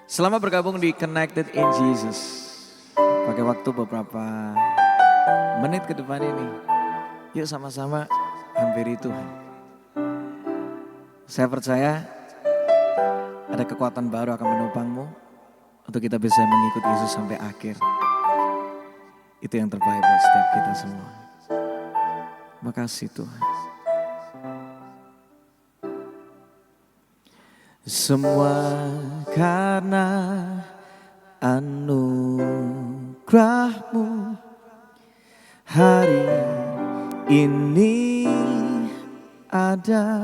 Selamat bergabung di Connected in Jesus. Pakai waktu beberapa menit ke depan ini. Yuk sama-sama hampiri Tuhan. Saya percaya ada kekuatan baru akan menopangmu untuk kita bisa mengikuti Yesus sampai akhir. Itu yang terbaik buat setiap kita semua. Makasih Tuhan. Semua karena anugerah-Mu hari ini ada.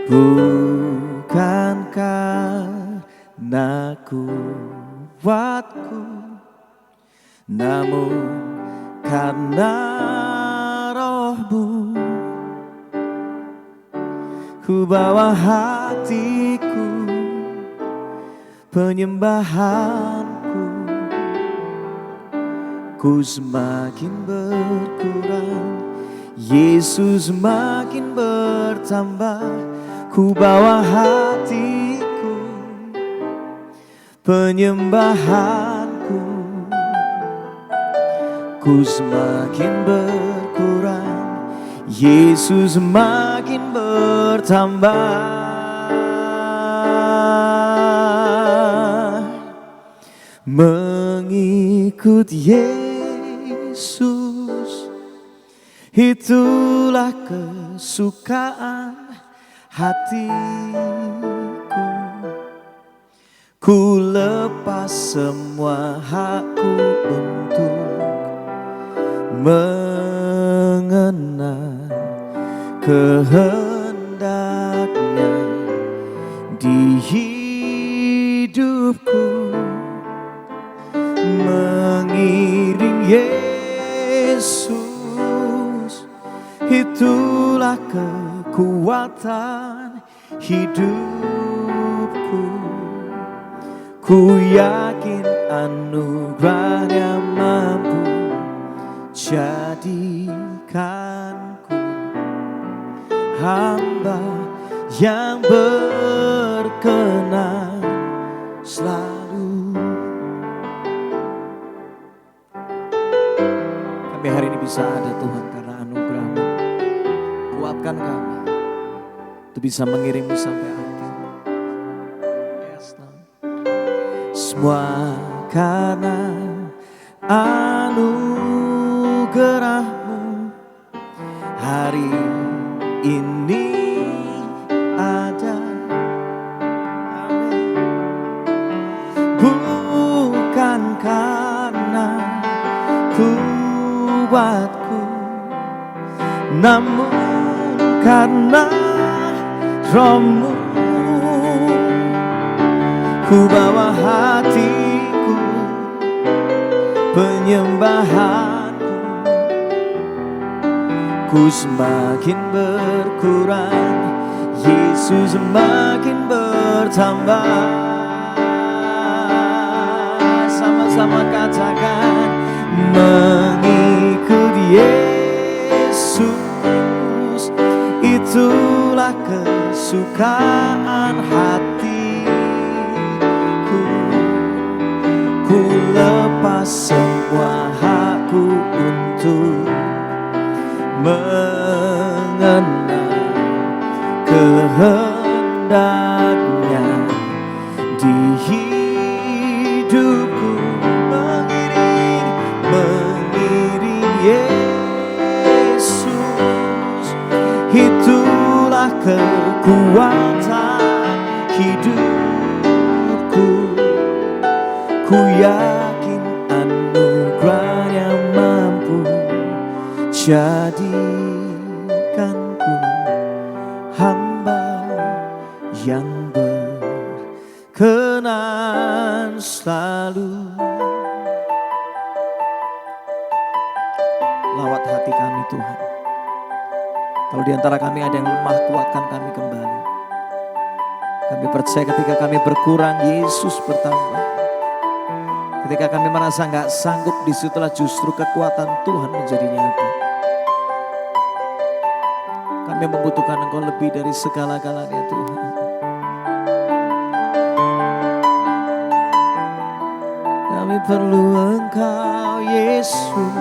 Bukan karena kuatku, namun karena Roh-Mu. Ku bawa hatiku, penyembahanku, ku semakin berkurang, Yesus makin bertambah. Ku bawa hatiku, penyembahanku, ku semakin berkurang, Yesus makin bertambah. Mengikut Yesus, itulah kesukaan hatiku. Ku lepas semua hakku untuk mengenal kehendaknya di hidupku. Mengiring Yesus, itulah kekuatan hidupku. Ku yakin anugerahnya mampu jadikanku hamba yang berkenan selalu. Kami hari ini bisa ada Tuhan karena anugerah-Mu. Kuatkan kami untuk bisa mengirimmu sampai akhir. Yes, Lord. Semua karena anugerah-Mu hari ini ada. Amin. Bukan karena kuatku, namun karena Roh-Mu. Ku bawa hatiku, penyembahanku, ku semakin berkurang, Yesus semakin bertambah. Sama-sama katakan, mengikut Yesus, itulah kesukaan hatiku. Ku lepas semua hakku untuk mengenal kehendaknya di hidupku. Mengiring Yesus, itulah kekuatan hidupku. Ku yakin anugerahnya mampu jadikanku hamba yang berkenan selalu. Lawat hati kami Tuhan. Kalau di antara kami ada yang lemah, kuatkan kami kembali. Kami percaya ketika kami berkurang, Yesus bertambah. Ketika kami merasa gak sanggup, disitulah justru kekuatan Tuhan menjadi nyata. Kami membutuhkan Engkau lebih dari segala-galanya Tuhan. perlu Engkau Yesus,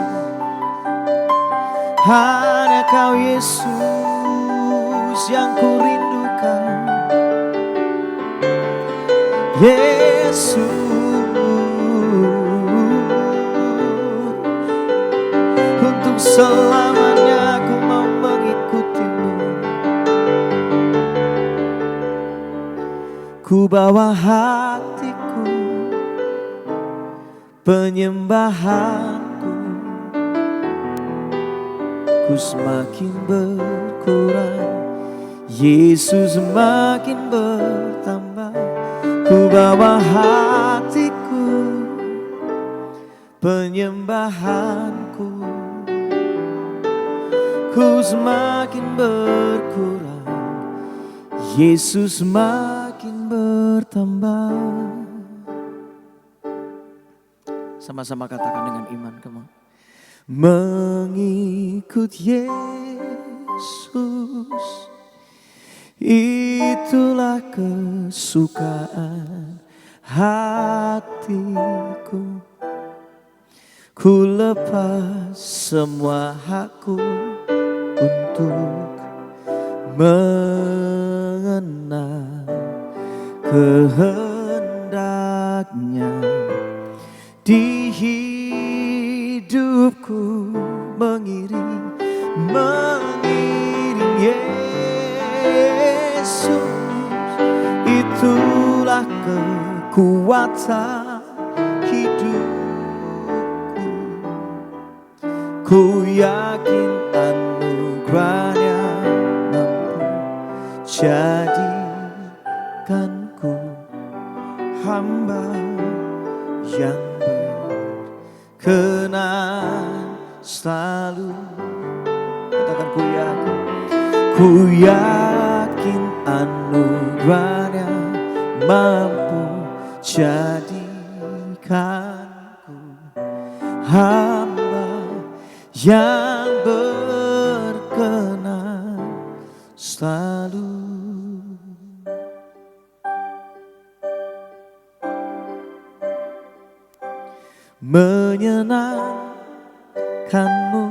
hanya Kau Yesus yang ku rindukan. Yesus, untuk selamanya ku mau mengikutimu. Ku bawa hatiku, penyembahanku, ku semakin berkurang, Yesus semakin bertambah. Ku bawa hatiku, penyembahanku, ku semakin berkurang, Yesus semakin bertambah. Sama-sama katakan dengan iman, kamu. Mengikut Yesus, itulah kesukaan hatiku. Ku lepas semua hakku untuk mengenal kehendaknya. Di hidupku mengiring Yesus, itulah kekuatan hidupku. Ku yakin anugerahnya mampu jadikanku hamba yang berkenan selalu. Katakan ku yakin anugerahnya mampu jadikanku hamba yang berkenan selalu. Menyenangkanmu,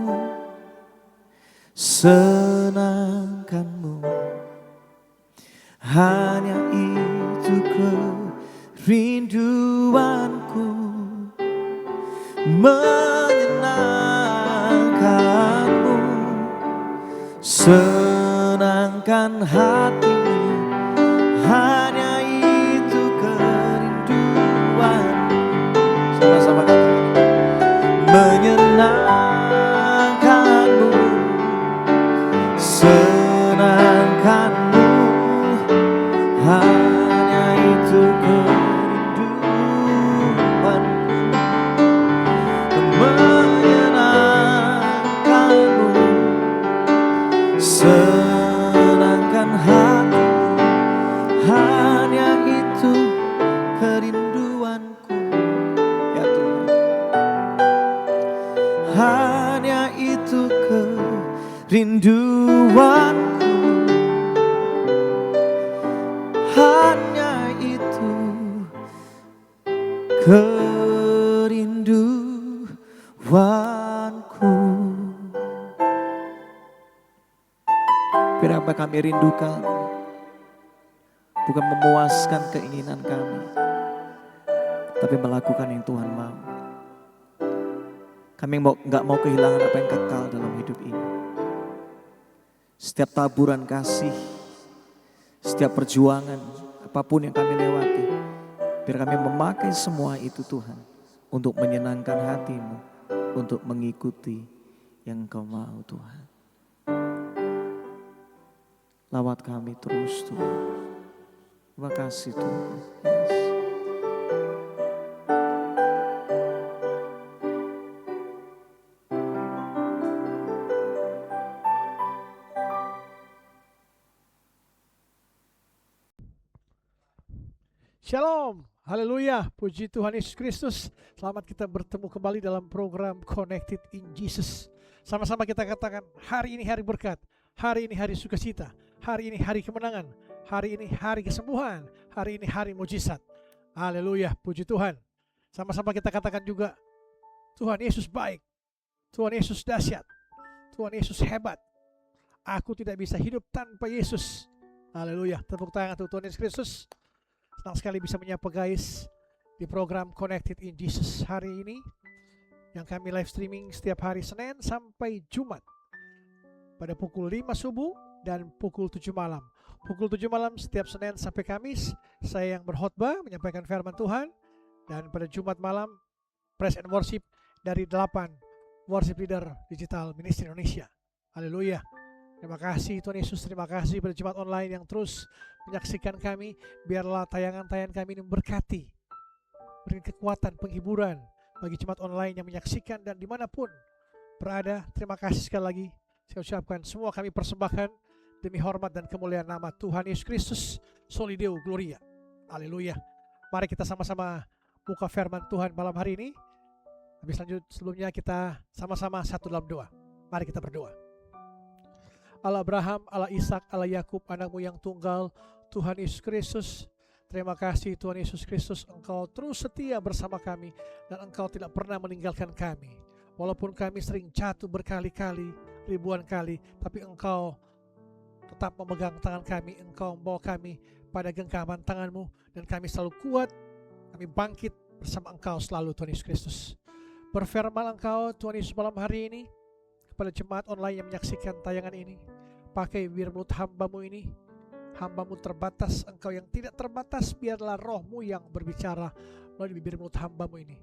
senangkanmu, hanya itu kerinduanku. Menyenangkanmu, senangkan hatimu, hanya itu kerinduanku. Sama-sama katakan. Menyenangkanmu, senangkanmu, hanya itu kerinduanku. Menyenangkanmu, senangkan hatimu, hanya itu kerinduanku. Ya Tuhan, hanya itu kerinduanku, hanya itu kerinduanku. Biar apa kami rindukan, bukan memuaskan keinginan kami, tapi melakukan yang Tuhan mau. Kami nggak mau kehilangan apa yang kekal dalam hidup ini. Setiap taburan kasih, setiap perjuangan, apapun yang kami lewati, biar kami memakai semua itu Tuhan, untuk menyenangkan hatimu, untuk mengikuti yang Engkau mau Tuhan. Lawat kami terus Tuhan. Terima kasih Tuhan. Yes. Shalom, haleluya, puji Tuhan Yesus Kristus. Selamat kita bertemu kembali dalam program Connected in Jesus. Sama-sama kita katakan, hari ini hari berkat, hari ini hari sukacita, hari ini hari kemenangan, hari ini hari kesembuhan, hari ini hari mujizat. Haleluya, puji Tuhan. Sama-sama kita katakan juga, Tuhan Yesus baik, Tuhan Yesus dahsyat, Tuhan Yesus hebat. Aku tidak bisa hidup tanpa Yesus. Haleluya. Tepuk tangan untuk Tuhan Yesus Kristus. Senang sekali bisa menyapa guys di program Connected in Jesus hari ini, yang kami live streaming setiap hari Senin sampai Jumat pada pukul 5 subuh dan pukul 7 malam. Pukul 7 malam setiap Senin sampai Kamis saya yang berkhotbah menyampaikan firman Tuhan, dan pada Jumat malam praise and worship dari 8 worship leader digital ministry Indonesia. Haleluya. Terima kasih Tuhan Yesus, terima kasih pada jemaat online yang terus menyaksikan kami. Biarlah tayangan-tayangan kami ini memberkati, beri kekuatan, penghiburan bagi jemaat online yang menyaksikan dan dimanapun berada. Terima kasih sekali lagi saya ucapkan. Semua kami persembahkan demi hormat dan kemuliaan nama Tuhan Yesus Kristus, Soli Deo Gloria. Haleluya. Mari kita sama-sama buka firman Tuhan malam hari ini. Habis lanjut sebelumnya kita sama-sama satu dalam doa. Mari kita berdoa. Allah Abraham, Allah Ishak, Allah Yakub, anakmu yang tunggal, Tuhan Yesus Kristus, terima kasih Tuhan Yesus Kristus, Engkau terus setia bersama kami dan Engkau tidak pernah meninggalkan kami. Walaupun kami sering jatuh berkali-kali, ribuan kali, tapi Engkau tetap memegang tangan kami, Engkau membawa kami pada genggaman tangan-Mu, dan kami selalu kuat, kami bangkit bersama Engkau selalu Tuhan Yesus Kristus. Berfirman Engkau Tuhan Yesus malam hari ini kepada jemaat online yang menyaksikan tayangan ini, pakai bibir mulut hamba-Mu ini, hamba-Mu terbatas, Engkau yang tidak terbatas, biarlah Roh-Mu yang berbicara melalui bibir mulut hamba-Mu ini.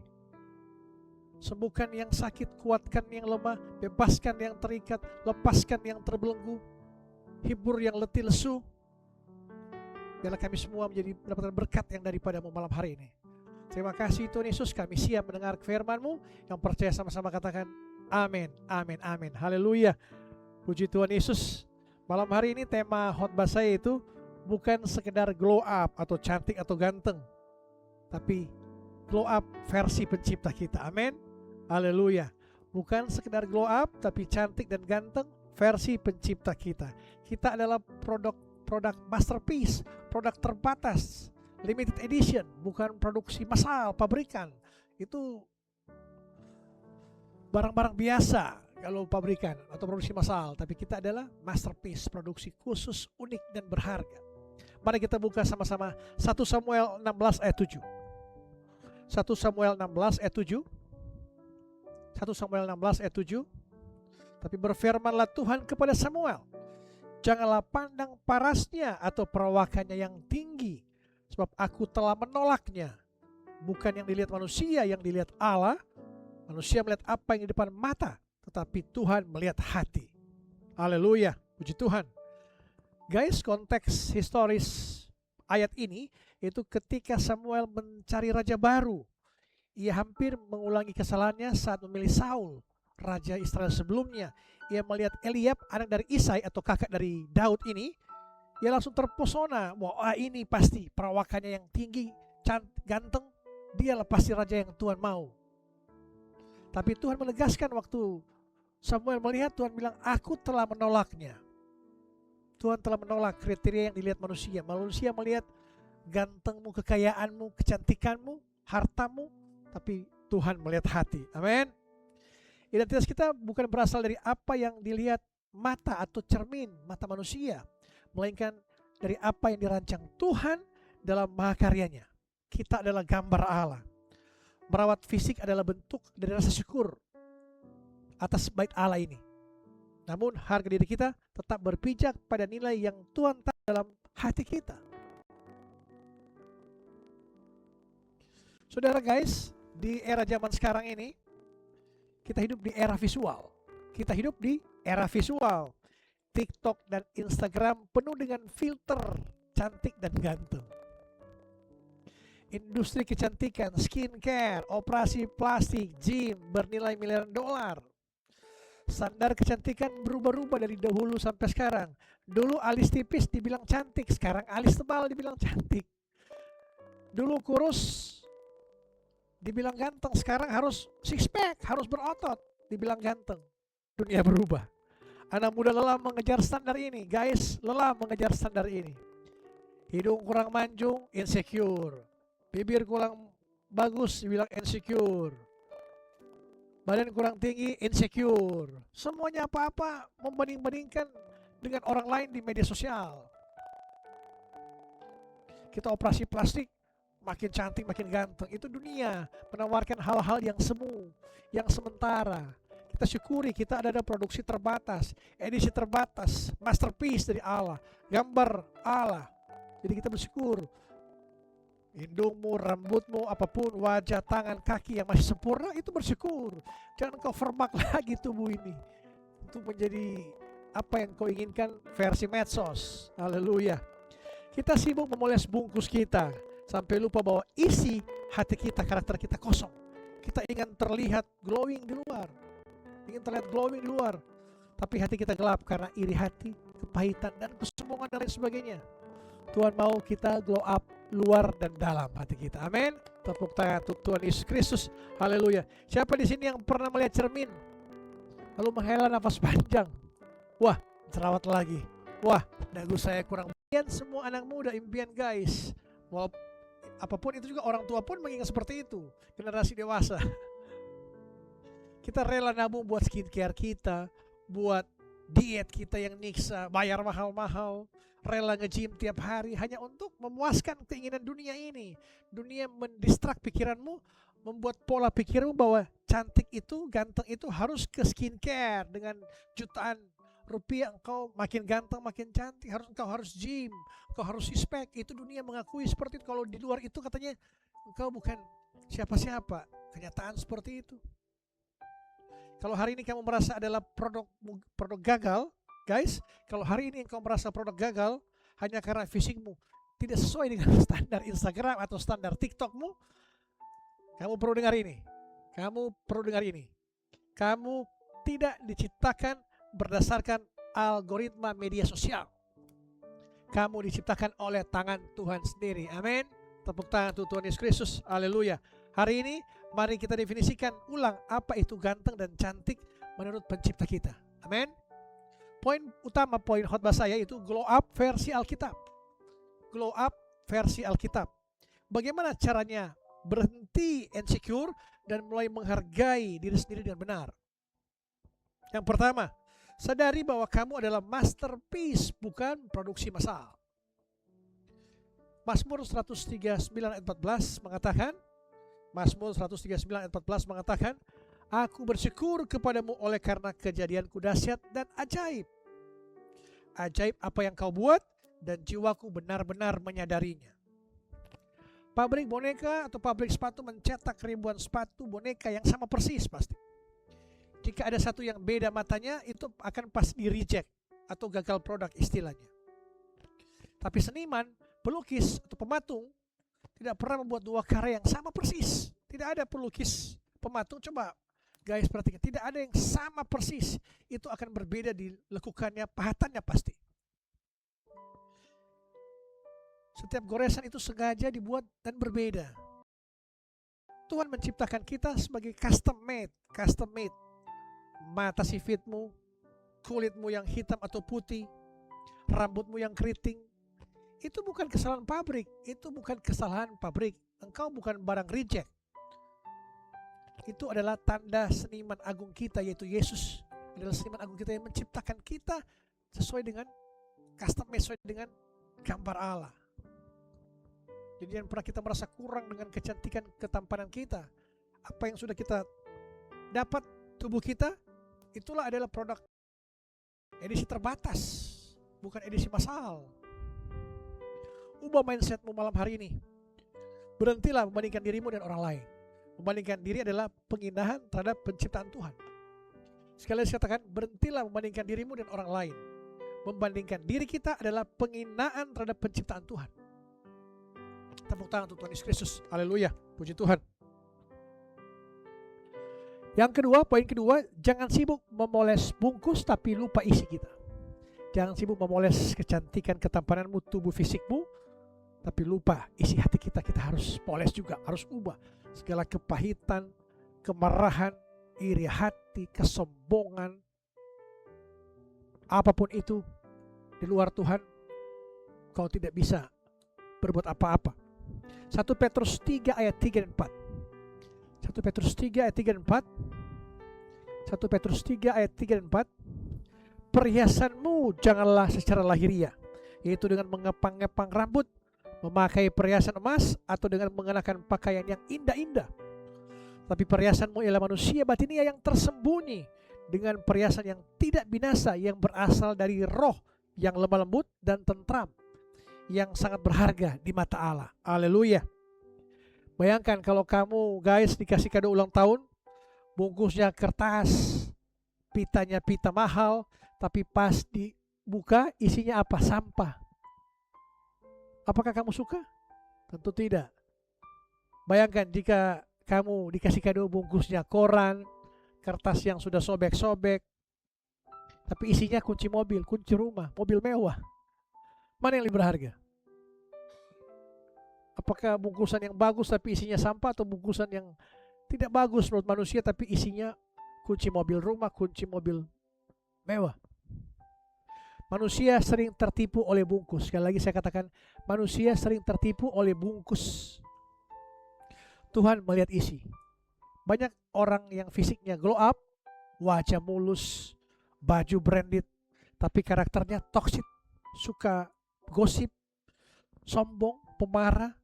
Sembuhkan yang sakit, kuatkan yang lemah, bebaskan yang terikat, lepaskan yang terbelenggu, hibur yang letih lesu. Biarlah kami semua menjadi mendapatkan berkat yang daripada-Mu malam hari ini. Terima kasih Tuhan Yesus, kami siap mendengar firman-Mu. Yang percaya sama-sama katakan amin, amin, amin. Haleluya. Puji Tuhan Yesus. Malam hari ini tema khotbah saya itu bukan sekedar glow up atau cantik atau ganteng, tapi glow up versi pencipta kita. Amin. Haleluya. Bukan sekedar glow up tapi cantik dan ganteng versi pencipta kita. Kita adalah produk masterpiece, produk terbatas, limited edition, bukan produksi massal pabrikan. Itu barang-barang biasa kalau pabrikan atau produksi massal, tapi kita adalah masterpiece, produksi khusus, unik dan berharga. Mari kita buka sama-sama 1 Samuel 16 ayat 7. 1 Samuel 16 ayat 7. 1 Samuel 16 ayat 7. Tapi berfirmanlah Tuhan kepada Samuel, janganlah pandang parasnya atau perawakannya yang tinggi, sebab aku telah menolaknya. Bukan yang dilihat manusia, yang dilihat Allah. Manusia melihat apa yang di depan mata, tetapi Tuhan melihat hati. Haleluya, puji Tuhan. Guys, konteks historis ayat ini itu ketika Samuel mencari raja baru. Ia hampir mengulangi kesalahannya saat memilih Saul, raja Israel sebelumnya. Ia melihat Eliab, anak dari Isai atau kakak dari Daud ini. Ia langsung terpesona, wah ini pasti perawakannya yang tinggi, cantik, ganteng. Dialah pasti raja yang Tuhan mau. Tapi Tuhan menegaskan waktu Samuel melihat, Tuhan bilang, aku telah menolaknya. Tuhan telah menolak kriteria yang dilihat manusia. Manusia melihat gantengmu, kekayaanmu, kecantikanmu, hartamu, tapi Tuhan melihat hati. Amin. Identitas kita bukan berasal dari apa yang dilihat mata atau cermin mata manusia, melainkan dari apa yang dirancang Tuhan dalam mahakaryanya. Kita adalah gambar Allah. Merawat fisik adalah bentuk dari rasa syukur atas bait Allah ini. Namun harga diri kita tetap berpijak pada nilai yang Tuhan taruh dalam hati kita. Saudara guys, di era zaman sekarang ini kita hidup di era visual. Kita hidup di era visual. TikTok dan Instagram penuh dengan filter cantik dan ganteng. Industri kecantikan, skincare, operasi plastik, gym bernilai miliaran dolar. Standar kecantikan berubah-ubah dari dahulu sampai sekarang. Dulu alis tipis dibilang cantik, sekarang alis tebal dibilang cantik. Dulu kurus dibilang ganteng, sekarang harus six pack, harus berotot dibilang ganteng. Dunia berubah. Anak muda lelah mengejar standar ini, guys, lelah mengejar standar ini. Hidung kurang mancung, insecure. Bibir kurang bagus dibilang insecure. Badan kurang tinggi insecure. Semuanya apa-apa membanding-bandingkan dengan orang lain di media sosial. Kita operasi plastik, makin cantik, makin ganteng. Itu dunia menawarkan hal-hal yang semu, yang sementara. Kita syukuri kita ada produksi terbatas, edisi terbatas, masterpiece dari Allah, gambar Allah. Jadi kita bersyukur. Hidungmu, rambutmu, apapun, wajah, tangan, kaki yang masih sempurna, itu bersyukur. Jangan kau formak lagi tubuh ini untuk menjadi apa yang kau inginkan versi medsos. Haleluya. Kita sibuk memoles bungkus kita sampai lupa bahwa isi hati kita, karakter kita kosong. Kita ingin terlihat glowing di luar, tapi hati kita gelap karena iri hati, kepahitan, dan kesombongan dan lain sebagainya. Tuhan mau kita glow up luar dan dalam hati kita. Amin. Tepuk tangan untuk Tuhan Yesus Kristus. Haleluya. Siapa di sini yang pernah melihat cermin lalu menghela nafas panjang? Wah, jerawat lagi. Wah, dagu saya kurang. Impian semua anak muda, impian guys. Mau apapun itu juga orang tua pun mengingat seperti itu. Generasi dewasa. Kita rela nabung buat skincare kita, buat diet kita yang niksa, bayar mahal-mahal. Rela nge-gym tiap hari hanya untuk memuaskan keinginan dunia ini. Dunia mendistrak pikiranmu, membuat pola pikirmu bahwa cantik itu, ganteng itu harus ke skincare. Dengan jutaan rupiah engkau makin ganteng, makin cantik, engkau harus gym, engkau harus respect. Itu dunia mengakui seperti itu. Kalau di luar itu katanya engkau bukan siapa-siapa. Kenyataan seperti itu. Kalau hari ini kamu merasa adalah produk gagal, guys, kalau hari ini engkau merasa produk gagal hanya karena fisikmu tidak sesuai dengan standar Instagram atau standar TikTokmu, kamu perlu dengar ini. Kamu tidak diciptakan berdasarkan algoritma media sosial. Kamu diciptakan oleh tangan Tuhan sendiri. Amin. Tepuk tangan untuk Tuhan Yesus Kristus. Haleluya. Hari ini mari kita definisikan ulang apa itu ganteng dan cantik menurut pencipta kita. Amin. Poin utama, poin khotbah saya itu glow up versi Alkitab. Glow up versi Alkitab. Bagaimana caranya berhenti insecure dan mulai menghargai diri sendiri dengan benar? Yang pertama, sadari bahwa kamu adalah masterpiece, bukan produksi massal. Mazmur 139 ayat 14 mengatakan, Aku bersyukur kepadamu oleh karena kejadianku dahsyat dan ajaib. Ajaib apa yang kau buat dan jiwaku benar-benar menyadarinya. Pabrik boneka atau pabrik sepatu mencetak ribuan sepatu boneka yang sama persis pasti. Jika ada satu yang beda matanya, itu akan pasti di-reject atau gagal produk istilahnya. Tapi seniman, pelukis atau pematung tidak pernah membuat dua karya yang sama persis. Tidak ada pelukis, pematung, coba guys perhatikan, tidak ada yang sama persis. Itu akan berbeda di lekukannya, pahatannya pasti. Setiap goresan itu sengaja dibuat dan berbeda. Tuhan menciptakan kita sebagai custom made. Mata sifitmu, kulitmu yang hitam atau putih, rambutmu yang keriting, itu bukan kesalahan pabrik. Engkau bukan barang reject. Itu adalah tanda seniman agung kita, yaitu Yesus. Adalah seniman agung kita yang menciptakan kita sesuai dengan custom made, sesuai dengan gambar Allah. Jadi jangan pernah kita merasa kurang dengan kecantikan, ketampanan kita. Apa yang sudah kita dapat, tubuh kita, itulah adalah produk edisi terbatas, bukan edisi massal. Ubah mindsetmu malam hari ini. Berhentilah membandingkan dirimu dan orang lain. Membandingkan diri adalah penghinaan terhadap penciptaan Tuhan. Sekali lagi katakan, berhentilah membandingkan dirimu dan orang lain. Membandingkan diri kita adalah penghinaan terhadap penciptaan Tuhan. Tepuk tangan untuk Tuhan Yesus Kristus. Haleluya. Puji Tuhan. Yang kedua, poin kedua, jangan sibuk memoles bungkus tapi lupa isi kita. Jangan sibuk memoles kecantikan, ketampananmu, tubuh fisikmu, tapi lupa isi hati kita. Kita harus poles juga, harus ubah. Segala kepahitan, kemarahan, iri hati, kesombongan, apapun itu di luar Tuhan, kau tidak bisa berbuat apa-apa. 1 Petrus 3 ayat 3 dan 4. 1 Petrus 3 ayat 3 dan 4. 1 Petrus 3 ayat 3 dan 4. Perhiasanmu janganlah secara lahiriah, yaitu dengan mengepang-ngepang rambut, memakai perhiasan emas, atau dengan mengenakan pakaian yang indah-indah. Tapi perhiasanmu ialah manusia batinia yang tersembunyi, dengan perhiasan yang tidak binasa, yang berasal dari roh yang lemah lembut dan tentram, yang sangat berharga di mata Allah. Haleluya. Bayangkan kalau kamu guys dikasih kado ulang tahun, bungkusnya kertas, pitanya pita mahal, tapi pas dibuka isinya apa? Sampah. Apakah kamu suka? Tentu tidak. Bayangkan jika kamu dikasih kado bungkusnya koran, kertas yang sudah sobek-sobek, tapi isinya kunci mobil, kunci rumah, mobil mewah. Mana yang lebih berharga? Apakah bungkusan yang bagus tapi isinya sampah, atau bungkusan yang tidak bagus menurut manusia tapi isinya kunci mobil rumah, kunci mobil mewah? Manusia sering tertipu oleh bungkus. Sekali lagi saya katakan, manusia sering tertipu oleh bungkus. Tuhan melihat isi. Banyak orang yang fisiknya glow up, wajah mulus, baju branded, tapi karakternya toksik, suka gosip, sombong, pemarah.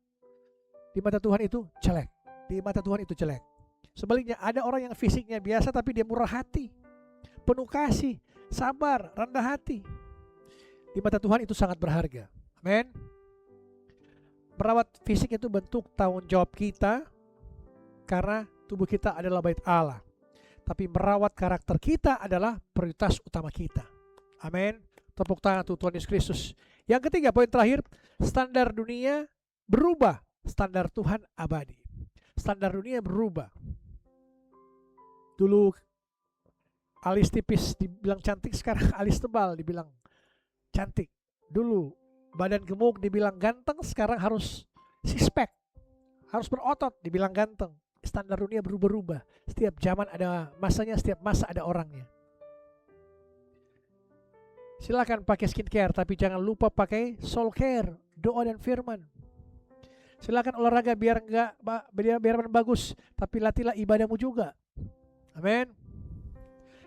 Di mata Tuhan itu jelek. Di mata Tuhan itu jelek. Sebaliknya ada orang yang fisiknya biasa tapi dia murah hati, penuh kasih, sabar, rendah hati. Di mata Tuhan itu sangat berharga. Amin. Merawat fisik itu bentuk tanggung jawab kita, karena tubuh kita adalah bait Allah. Tapi merawat karakter kita adalah prioritas utama kita. Amin. Tepuk tangan untuk Tuhan Yesus Kristus. Yang ketiga, poin terakhir, standar dunia berubah, standar Tuhan abadi. Standar dunia berubah. Dulu alis tipis dibilang cantik, sekarang alis tebal dibilang cantik. Dulu badan gemuk dibilang ganteng, sekarang harus six pack, harus berotot dibilang ganteng. Standar dunia berubah-ubah. Setiap zaman ada masanya, setiap masa ada orangnya. Silakan pakai skincare, tapi jangan lupa pakai soul care, doa dan firman. Silakan olahraga biar bagus, tapi latihlah ibadahmu juga. Amin.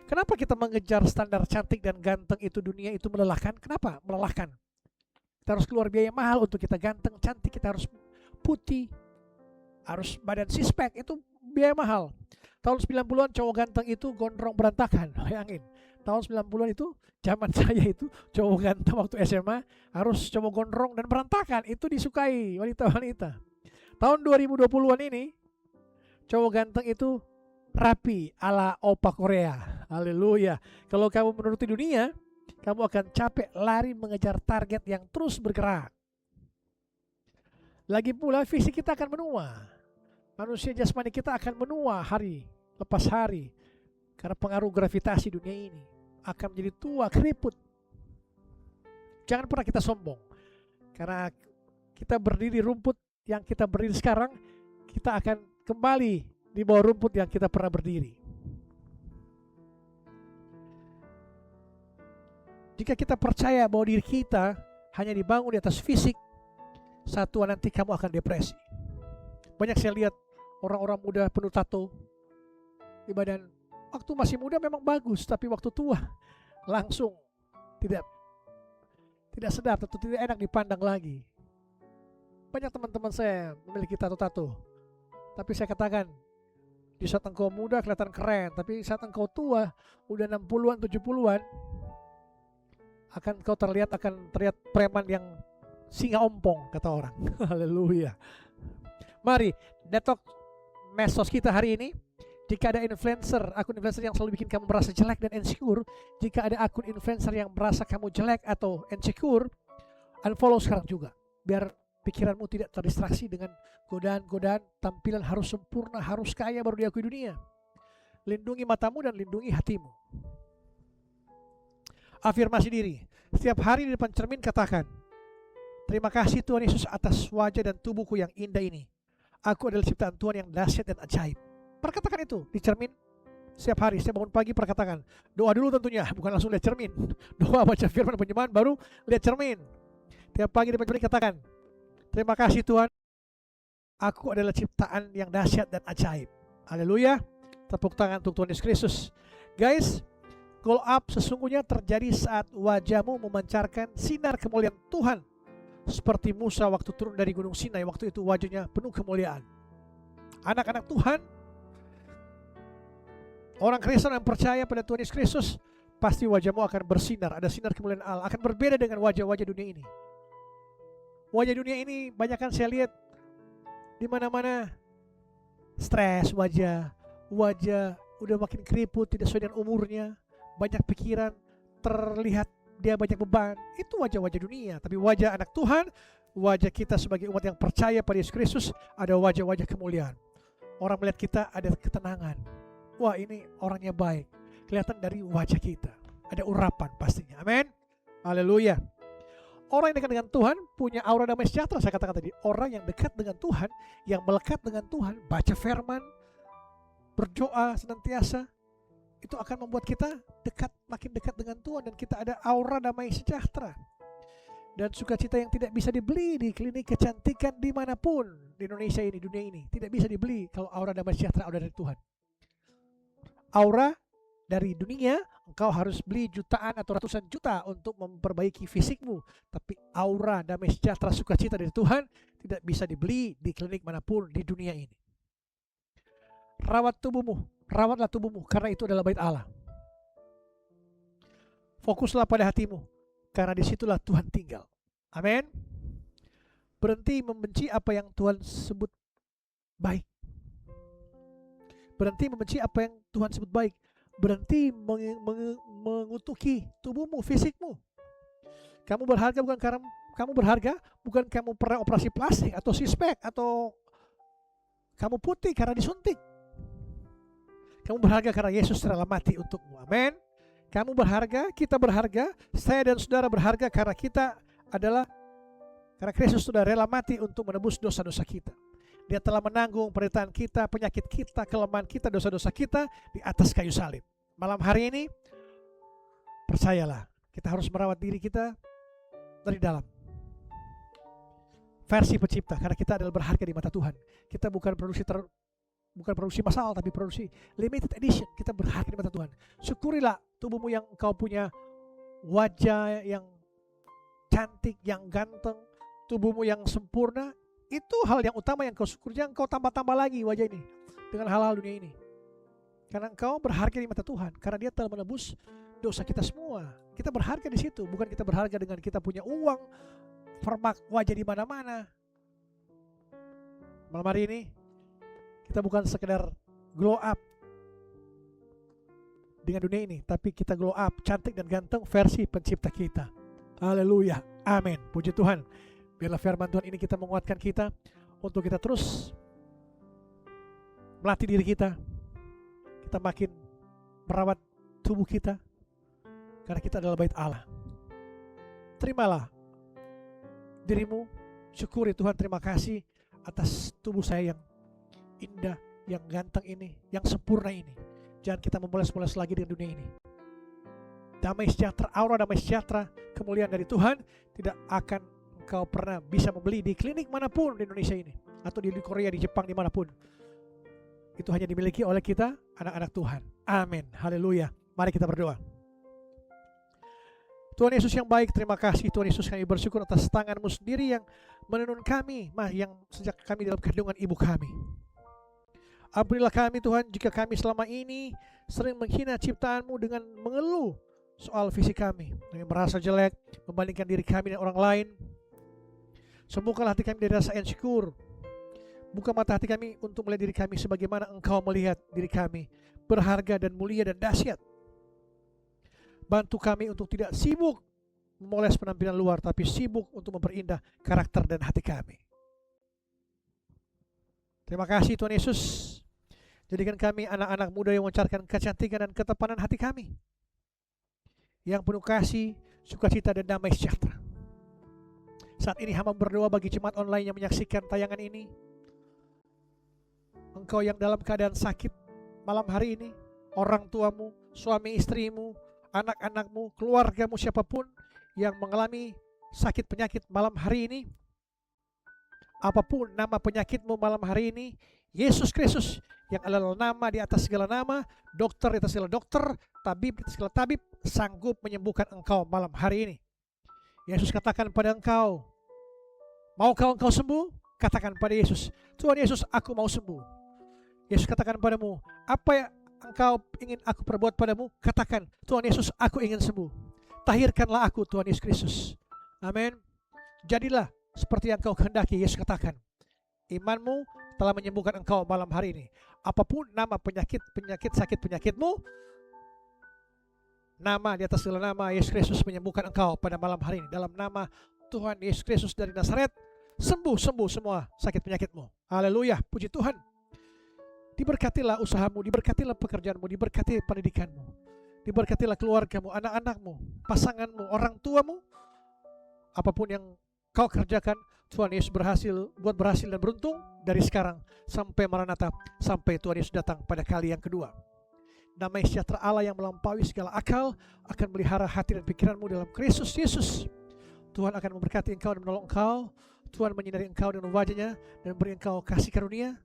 Kenapa kita mengejar standar cantik dan ganteng itu, dunia itu melelahkan? Kenapa melelahkan? Kita harus keluar biaya mahal untuk kita ganteng, cantik, kita harus putih, harus badan six pack, itu biaya mahal. Tahun 90-an cowok ganteng itu gondrong berantakan, bayangin. Tahun 90-an itu, zaman saya itu, cowok ganteng waktu SMA harus cowok gondrong dan berantakan, itu disukai wanita-wanita. Tahun 2020-an ini, cowok ganteng itu rapi ala opa Korea. Haleluya. Kalau kamu menuruti dunia, kamu akan capek lari mengejar target yang terus bergerak. Lagi pula fisik kita akan menua. Manusia jasmani kita akan menua hari lepas hari, karena pengaruh gravitasi dunia ini. Akan menjadi tua, keriput. Jangan pernah kita sombong, karena kita berdiri rumput yang kita berdiri sekarang, kita akan kembali di bawah rumput yang kita pernah berdiri. Jika kita percaya bahwa diri kita hanya dibangun di atas fisik, satu nanti kamu akan depresi. Banyak saya lihat orang-orang muda penuh tato di badan. Waktu masih muda memang bagus, tapi waktu tua langsung tidak sedap atau tidak enak dipandang lagi. Banyak teman-teman saya memiliki tato-tato, tapi saya katakan, di saat engkau muda kelihatan keren, tapi saat engkau tua, udah 60-an, 70-an, akan terlihat preman yang singa ompong, kata orang. Haleluya. Mari detox medsos kita hari ini. Jika ada akun influencer yang selalu bikin kamu merasa jelek dan insecure, jika ada akun influencer yang merasa kamu jelek atau insecure, unfollow sekarang juga, biar pikiranmu tidak terdistraksi dengan godaan-godaan tampilan harus sempurna, harus kaya baru diakui dunia. Lindungi matamu dan lindungi hatimu. Afirmasi diri. Setiap hari di depan cermin katakan, terima kasih Tuhan Yesus atas wajah dan tubuhku yang indah ini. Aku adalah ciptaan Tuhan yang dahsyat dan ajaib. Perkatakan itu di cermin setiap hari. Setiap bangun pagi perkatakan. Doa dulu tentunya, bukan langsung lihat cermin. Doa, baca firman, penyembahan, baru lihat cermin. Tiap pagi di depan cermin katakan, terima kasih Tuhan, aku adalah ciptaan yang dahsyat dan ajaib. Haleluya. Tepuk tangan untuk Tuhan Yesus Kristus. Guys, glow up sesungguhnya terjadi saat wajahmu memancarkan sinar kemuliaan Tuhan. Seperti Musa waktu turun dari Gunung Sinai, waktu itu wajahnya penuh kemuliaan. Anak-anak Tuhan, orang Kristen yang percaya pada Tuhan Yesus Kristus, pasti wajahmu akan bersinar. Ada sinar kemuliaan Allah, akan berbeda dengan wajah-wajah dunia ini. Wajah dunia ini banyak kan saya lihat di mana-mana stres wajah udah makin keriput, tidak sesuai dengan umurnya, banyak pikiran, terlihat dia banyak beban. Itu wajah-wajah dunia. Tapi wajah anak Tuhan, wajah kita sebagai umat yang percaya pada Yesus Kristus, ada wajah-wajah kemuliaan. Orang melihat kita ada ketenangan. Wah, ini orangnya baik. Kelihatan dari wajah kita. Ada urapan pastinya. Amin. Haleluya. Orang yang dekat dengan Tuhan punya aura damai sejahtera. Saya katakan tadi, orang yang dekat dengan Tuhan, yang melekat dengan Tuhan, baca firman, berdoa senantiasa, itu akan membuat kita makin dekat dengan Tuhan, dan kita ada aura damai sejahtera dan sukacita yang tidak bisa dibeli di klinik kecantikan dimanapun di Indonesia ini, dunia ini. Tidak bisa dibeli kalau aura damai sejahtera ada dari Tuhan. Aura dari dunia, engkau harus beli jutaan atau ratusan juta untuk memperbaiki fisikmu. Tapi aura damai sejahtera sukacita dari Tuhan tidak bisa dibeli di klinik manapun di dunia ini. Rawatlah tubuhmu, karena itu adalah bait Allah. Fokuslah pada hatimu, karena disitulah Tuhan tinggal. Amin. Berhenti membenci apa yang Tuhan sebut baik. Berhenti membenci apa yang Tuhan sebut baik. Berhenti mengutuki tubuhmu, fisikmu. Kamu berharga bukan karena kamu berharga, bukan kamu pernah operasi plastik atau sispek, atau kamu putih karena disuntik. Kamu berharga karena Yesus rela mati untukmu. Amin. Kamu berharga, kita berharga, saya dan saudara berharga karena karena Kristus sudah rela mati untuk menebus dosa-dosa kita. Dia telah menanggung penderitaan kita, penyakit kita, kelemahan kita, dosa-dosa kita di atas kayu salib. Malam hari ini, percayalah, kita harus merawat diri kita dari dalam. Versi pencipta, karena kita adalah berharga di mata Tuhan. Kita bukan produksi massal, tapi produksi limited edition. Kita berharga di mata Tuhan. Syukurilah tubuhmu yang engkau punya wajah yang cantik, yang ganteng, tubuhmu yang sempurna. Itu hal yang utama yang kau syukuri. Jangan kau tambah-tambah lagi wajah ini dengan hal-hal dunia ini. Karena engkau berharga di mata Tuhan, karena Dia telah menebus dosa kita semua. Kita berharga di situ, bukan kita berharga dengan kita punya uang, permak wajah di mana-mana. Malam hari ini kita bukan sekedar glow up dengan dunia ini, tapi kita glow up cantik dan ganteng versi pencipta kita. Haleluya, amin, puji Tuhan. Biarlah firman Tuhan ini kita menguatkan kita untuk kita terus melatih diri kita makin merawat tubuh kita, karena kita adalah bait Allah. Terimalah dirimu, syukuri Tuhan, terima kasih atas tubuh saya yang indah, yang ganteng ini, yang sempurna ini. Jangan kita memoles-moles lagi dengan dunia ini. Damai sejahtera, aura damai sejahtera, kemuliaan dari Tuhan tidak akan engkau pernah bisa membeli di klinik manapun di Indonesia ini, atau di Korea, di Jepang, dimanapun. Itu hanya dimiliki oleh kita, anak-anak Tuhan. Amin, haleluya. Mari kita berdoa. Tuhan Yesus yang baik, terima kasih Tuhan Yesus, kami bersyukur atas tangan-Mu sendiri yang menuntun kami, yang sejak kami dalam kandungan ibu kami. Ampunilah kami Tuhan jika kami selama ini sering menghina ciptaan-Mu dengan mengeluh soal fisik kami. Kami merasa jelek, membandingkan diri kami dengan orang lain. Sembuhkanlah hati kami dari rasa insecure. Buka mata hati kami untuk melihat diri kami sebagaimana Engkau melihat diri kami, berharga dan mulia dan dahsyat. Bantu kami untuk tidak sibuk memoles penampilan luar, tapi sibuk untuk memperindah karakter dan hati kami. Terima kasih Tuhan Yesus. Jadikan kami anak-anak muda yang memancarkan kecantikan dan ketepanan hati kami, yang penuh kasih, sukacita dan damai sejahtera. Saat ini hamba berdoa bagi jemaat online yang menyaksikan tayangan ini. Engkau yang dalam keadaan sakit malam hari ini, orang tuamu, suami istrimu, anak-anakmu, keluargamu, siapapun yang mengalami sakit penyakit malam hari ini, apapun nama penyakitmu malam hari ini, Yesus Kristus yang adalah nama di atas segala nama, dokter di atas segala dokter, tabib di atas segala tabib, sanggup menyembuhkan engkau malam hari ini. Yesus katakan pada engkau, maukah engkau sembuh? Katakan pada Yesus, Tuhan Yesus, aku mau sembuh. Yesus katakan padamu, apa yang engkau ingin aku perbuat padamu? Katakan, Tuhan Yesus, aku ingin sembuh. Tahirkanlah aku, Tuhan Yesus Kristus. Amin. Jadilah seperti yang kau kehendaki. Yesus katakan, imanmu telah menyembuhkan engkau malam hari ini. Apapun nama penyakit sakit penyakitmu, nama di atas segala nama, Yesus Kristus menyembuhkan engkau pada malam hari ini. Dalam nama Tuhan Yesus Kristus dari Nazaret, sembuh semua sakit penyakitmu. Haleluya, puji Tuhan. Diberkatilah usahamu, diberkatilah pekerjaanmu, diberkati pendidikanmu, diberkatilah keluargamu, anak-anakmu, pasanganmu, orang tuamu. Apapun yang kau kerjakan, Tuhan Yesus buat berhasil dan beruntung dari sekarang sampai Maranatha, sampai Tuhan Yesus datang pada kali yang kedua. Damai sejahtera Allah yang melampaui segala akal akan melihara hati dan pikiranmu dalam Kristus Yesus. Tuhan akan memberkati engkau dan menolong engkau. Tuhan menyinari engkau dengan wajah-Nya dan beri engkau kasih karunia.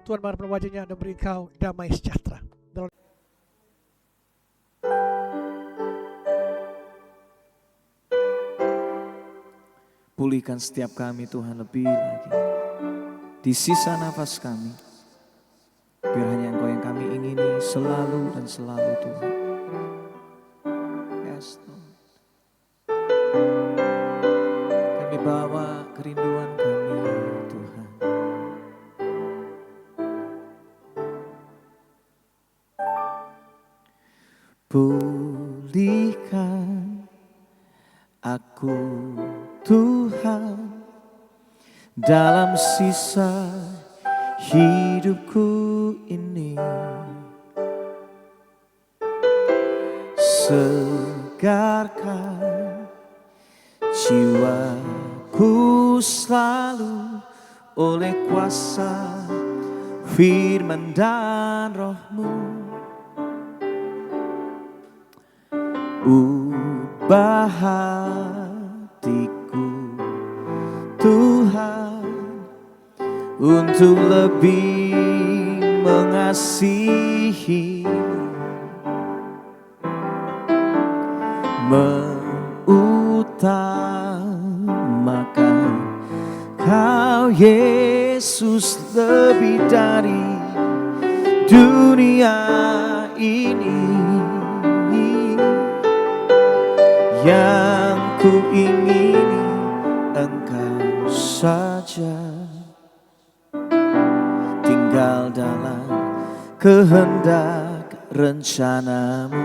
Tuhan menghadapkan wajah-Nya dan beri engkau damai sejahtera. Pulihkan setiap kami Tuhan lebih lagi. Di sisa nafas kami, biar hanya Engkau yang kami ingini selalu dan selalu Tuhan. Yes, Lord. Kami bawa kerinduan kami Tuhan. Pulihkan aku Tuhan dalam sisa hidupku ini. Segarkan jiwaku selalu oleh kuasa firman dan Roh-Mu. Ubah hatiku Tuhan untuk lebih mengasihi-Mu, mengutamakan Kau Yesus lebih dari dunia ini. Yang ku ingini Engkau saja, tinggal dalam kehendak rencana-Mu.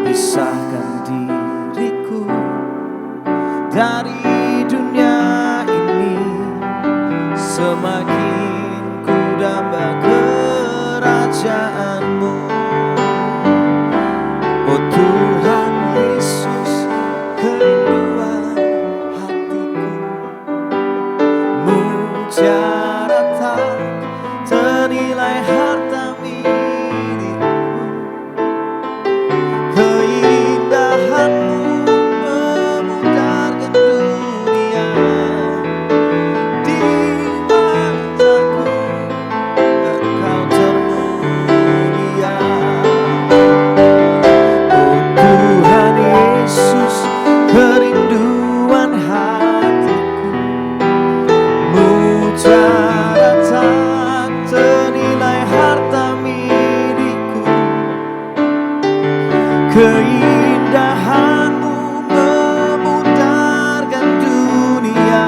Pisahkan diriku dari dunia ini, semakin ku damba kerajaan-Mu. Oh Tuhan Yesus, kerinduan hatiku, mutiara tak ternilai harta milikku. Keindahan-Mu memudarkan dunia, di mataku Engkau termulia. Tuhan Yesus, kerinduan hatiku, mutiara tak ternilai harta milikku. Keindahan-Mu memudarkan dunia,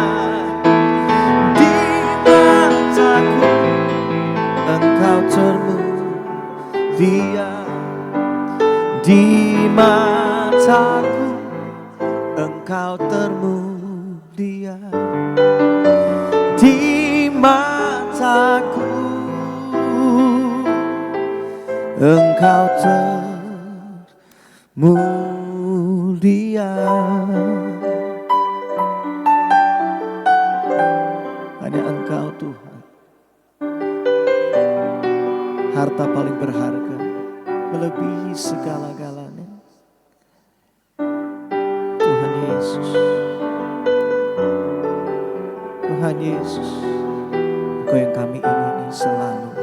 di mataku Engkau termulia. Di mataku Engkau termulia, di mataku Engkau termulia. Hanya Engkau Tuhan, harta paling berharga, melebihi segala-galanya. Tuhan Yesus, Tuhan Yesus, Bukan Engkau yang kami ingini selalu.